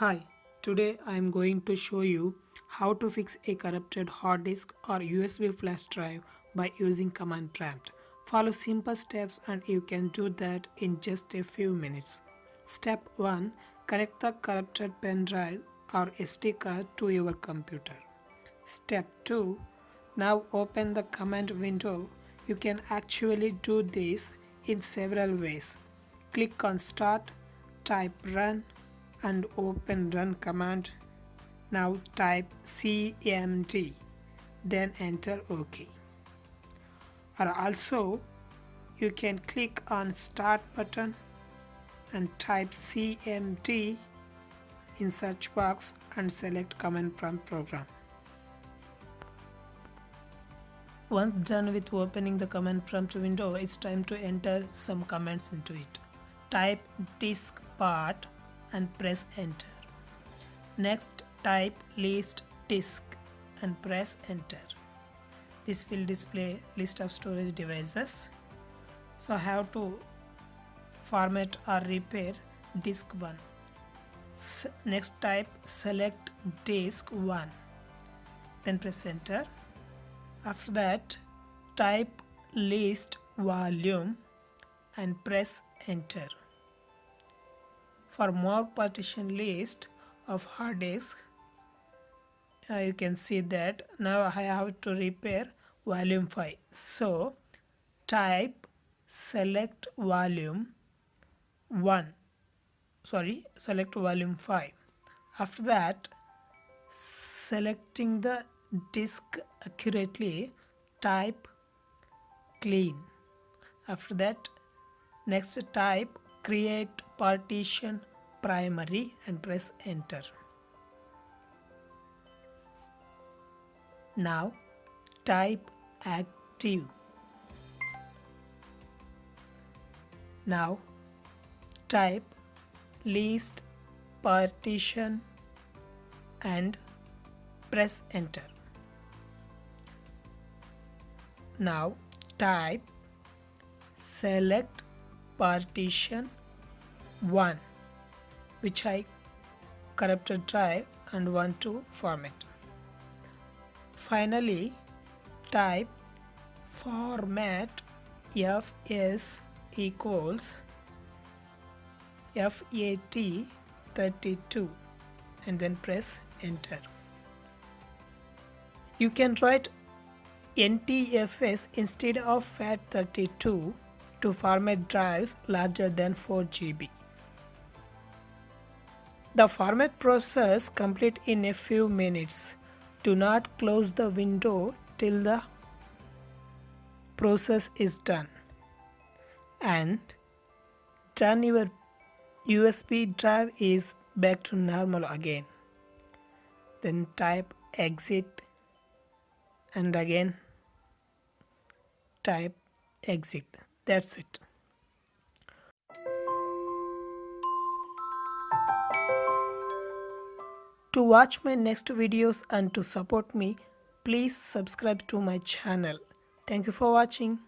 Hi, today I am going to show you how to fix a corrupted hard disk or USB flash drive by using command prompt. Follow simple steps and you can do that in just a few minutes. Step 1. Connect the corrupted pen drive or SD card to your computer. Step 2. Now open the command window. You can actually do this in several ways. Click on Start, type Run and open Run command. Now type CMD, then enter OK. Or also you can click on Start button and type CMD in search box and select command prompt program. Once done with opening the command prompt window, it's time to enter some commands into it. Type disk part and press enter. Next type list disk and press enter. This will display list of storage devices. So I have to format or repair disk 1. Next type select disk 1, then press enter. After that type list volume and press enter. For more partition list of hard disk, you can see that now I have to repair volume 5. So type select volume 5. After that, selecting the disk accurately, type clean. After that, next type create partition primary and press enter. Now type active. Now type list partition and press enter. Now type select partition 1, which I corrupted drive and want to format. Finally type format fs equals FAT32 and then press enter. You can write NTFS instead of FAT32 to format drives larger than 4 GB. The format process complete in a few minutes. Do not close the window till the process is done. And done, your USB drive is back to normal again. Then type exit and again type exit. That's it. To watch my next videos and to support me, please subscribe to my channel. Thank you for watching.